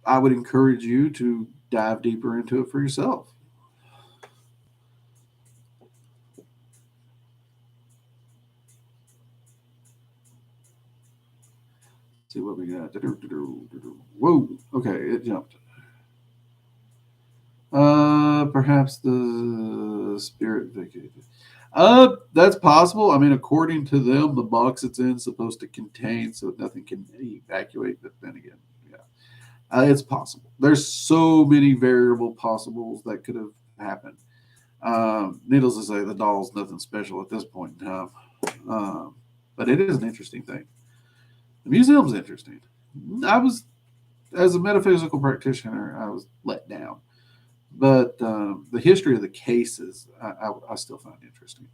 I would encourage you to dive deeper into it for yourself. See what we got. Whoa. Okay, it jumped. Perhaps the spirit vacated. That's possible. I mean, according to them, the box it's in is supposed to contain, so nothing can evacuate. But then again, yeah, it's possible. There's so many variable possibles that could have happened. Needless to say, the doll's nothing special at this point in time. But it is an interesting thing. The museum's interesting. I was, as a metaphysical practitioner, I was let down. But the history of the cases, I still find interesting.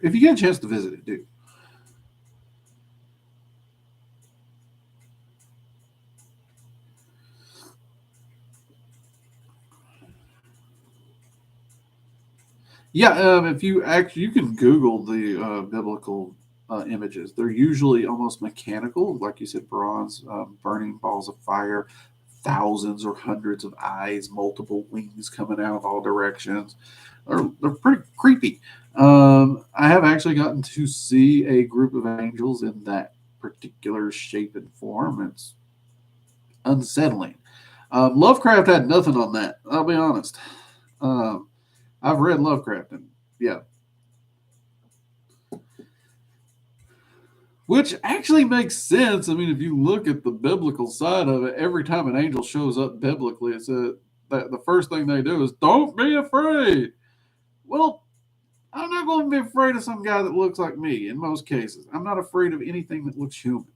If you get a chance to visit it, do. Yeah, if you actually, you can Google the biblical images. They're usually almost mechanical, like you said, bronze, burning balls of fire, thousands or hundreds of eyes, multiple wings coming out of all directions. They're pretty creepy. I have actually gotten to see a group of angels in that particular shape and form. It's unsettling. Lovecraft had nothing on that. I'll be honest. Um, I've read Lovecraft, and yeah, which actually makes sense. I mean, if you look at the biblical side of it, every time an angel shows up biblically, it's that the first thing they do is "Don't be afraid." Well, I'm not going to be afraid of some guy that looks like me. In most cases, I'm not afraid of anything that looks human.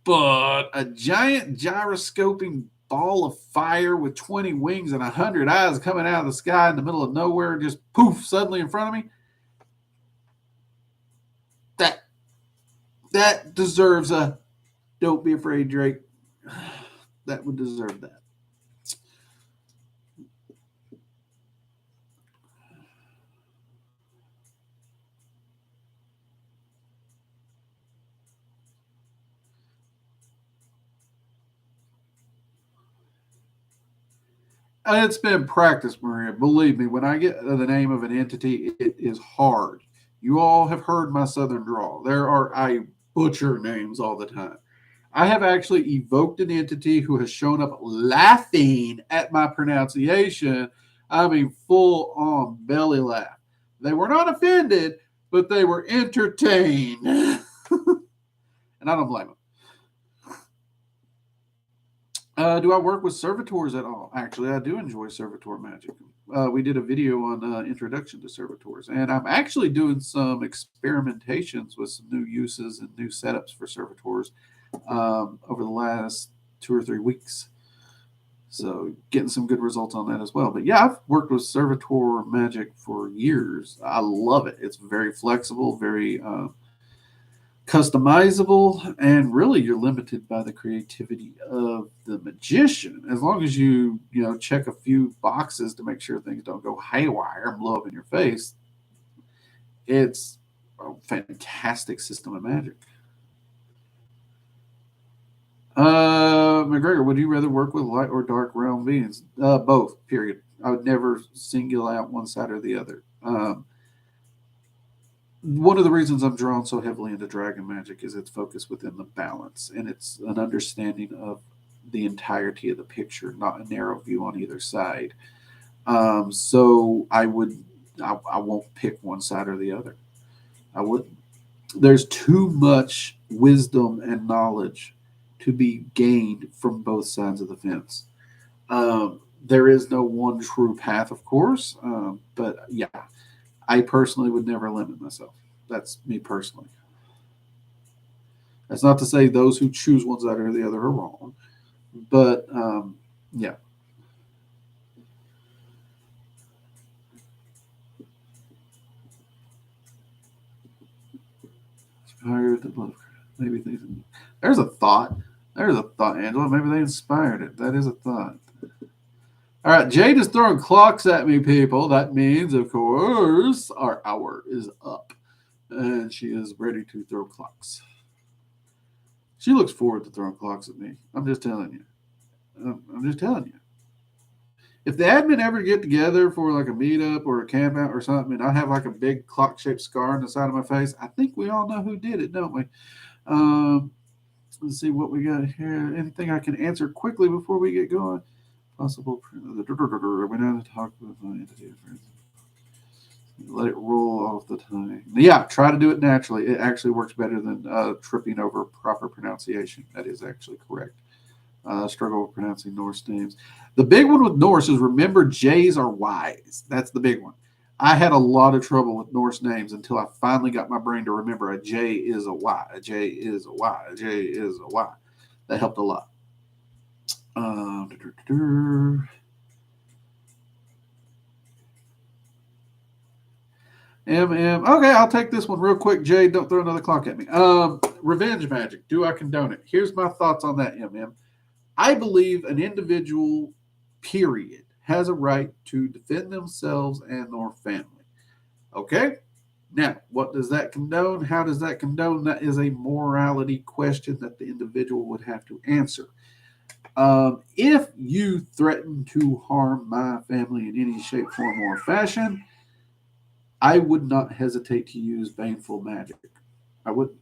But a giant gyroscoping ball of fire with 20 wings and 100 eyes coming out of the sky in the middle of nowhere, just poof, suddenly in front of me, that that deserves a "Don't be afraid, Drake." That would deserve that. And it's been practice, Maria. Believe me, when I get the name of an entity, it is hard. You all have heard my southern drawl. I butcher names all the time. I have actually evoked an entity who has shown up laughing at my pronunciation. I mean, full on belly laugh. They were not offended, but they were entertained. And I don't blame them. Do I work with servitors at all? Actually, I do enjoy servitor magic. We did a video on introduction to servitors, and I'm actually doing some experimentations with some new uses and new setups for servitors over the last 2 or 3 weeks. So getting some good results on that as well. But yeah, I've worked with Servitor Magic for years. I love it. It's very flexible, very customizable, and really you're limited by the creativity of the magician. As long as you check a few boxes to make sure things don't go haywire and blow up in your face, it's a fantastic system of magic. McGregor, would you rather work with light or dark realm beings? Both, period. I would never single out one side or the other. One of the reasons I'm drawn so heavily into dragon magic is it's focused within the balance, and it's an understanding of the entirety of the picture, not a narrow view on either side. So I won't pick one side or the other. I wouldn't. There's too much wisdom and knowledge to be gained from both sides of the fence. There is no one true path, of course, but yeah, I personally would never limit myself. That's me personally. That's not to say those who choose one side or the other are wrong, but yeah. Maybe things. There's a thought. There's a thought, Angela. Maybe they inspired it. That is a thought. All right, Jade is throwing clocks at me, people. That means, of course, our hour is up. And she is ready to throw clocks. She looks forward to throwing clocks at me. I'm just telling you. I'm just telling you. If the admin ever get together for like a meetup or a camp out or something, and I have like a big clock-shaped scar on the side of my face, I think we all know who did it, don't we? Let's see what we got here. Anything I can answer quickly before we get going? Possible. We know to talk with my entity. Let it roll off the tongue. Yeah, try to do it naturally. It actually works better than tripping over proper pronunciation. That is actually correct. Struggle with pronouncing Norse names. The big one with Norse is remember J's are Y's. That's the big one. I had a lot of trouble with Norse names until I finally got my brain to remember a J is a Y. A J is a Y. A J is a Y. That helped a lot. Okay, I'll take this one real quick. Jay, don't throw another clock at me. Revenge magic. Do I condone it? Here's my thoughts on that, MM. I believe an individual, period, has a right to defend themselves and their family. Okay? Now, what does that condone? How does that condone? That is a morality question that the individual would have to answer. If you threaten to harm my family in any shape, form, or fashion, I would not hesitate to use baneful magic. I wouldn't.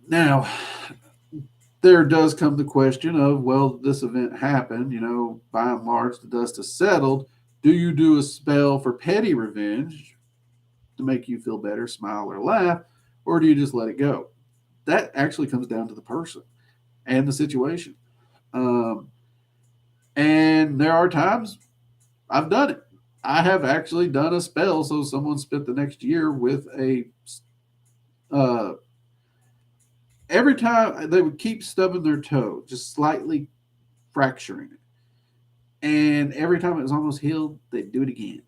Now, there does come the question of, well, this event happened, by and large, the dust has settled. Do you do a spell for petty revenge to make you feel better, smile, or laugh, or do you just let it go? That actually comes down to the person and the situation. And there are times I've done it. I have actually done a spell, so someone spent the next year with a every time they would keep stubbing their toe, just slightly fracturing it. And every time it was almost healed, they'd do it again.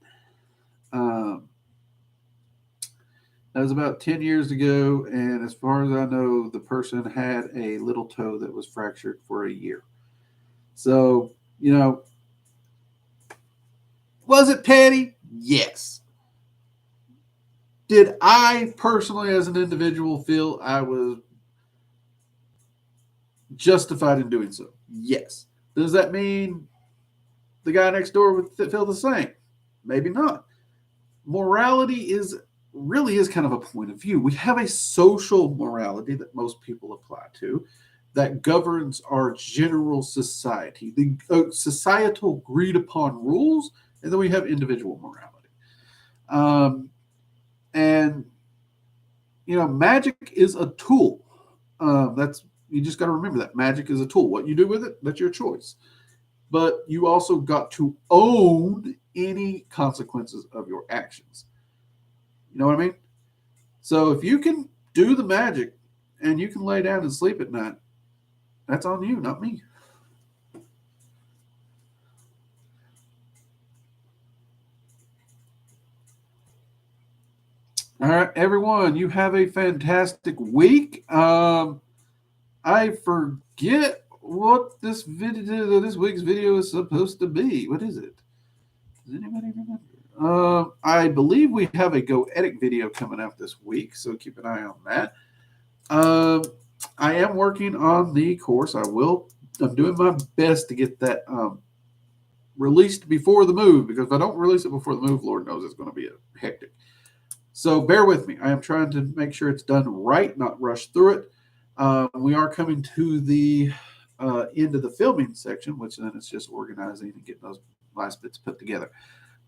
That was about 10 years ago. And as far as I know, the person had a little toe that was fractured for a year. So, was it petty? Yes. Did I personally, as an individual, feel I was justified in doing so? Yes. Does that mean the guy next door would feel the same? Maybe not. Morality really is kind of a point of view. We have a social morality that most people apply to that governs our general society, the societal agreed upon rules, and then we have individual morality. And magic is a tool. You just got to remember that magic is a tool. What you do with it, that's your choice. But you also got to own any consequences of your actions. You know what I mean? So if you can do the magic and you can lay down and sleep at night. That's on you, not me. All right, everyone, you have a fantastic week. I forget what this week's video is supposed to be. What is it? Does anybody remember? I believe we have a Goetic video coming out this week, so keep an eye on that. I am working on the course. I'm doing my best to get that released before the move, because if I don't release it before the move, Lord knows it's going to be hectic. So bear with me. I am trying to make sure it's done right, not rush through it. We are coming to the end of the filming section, which then it's just organizing and getting those last bits put together.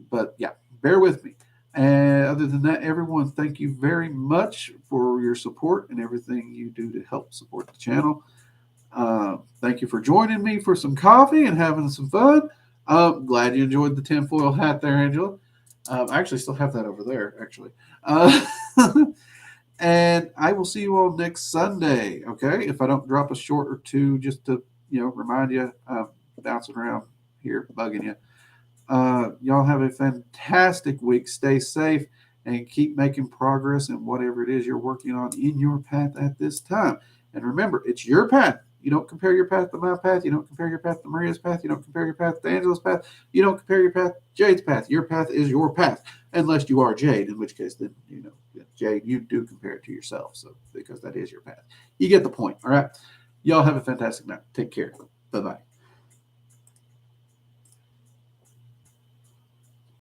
But yeah, bear with me. And other than that, everyone, thank you very much for your support and everything you do to help support the channel. Thank you for joining me for some coffee and having some fun. Glad you enjoyed the tinfoil hat there, Angela. I actually still have that over there, actually. And I will see you all next Sunday, okay? If I don't drop a short or two just to, remind you, bouncing around here, bugging you. Y'all have a fantastic week. Stay safe and keep making progress in whatever it is you're working on in your path at this time. And remember, it's your path. You don't compare your path to my path. You don't compare your path to Maria's path. You don't compare your path to Angela's path. You don't compare your path to Jade's path. Your path is your path, unless you are Jade, in which case then, Jade, you do compare it to yourself. So because that is your path. You get the point, all right? Y'all have a fantastic night. Take care. Bye-bye.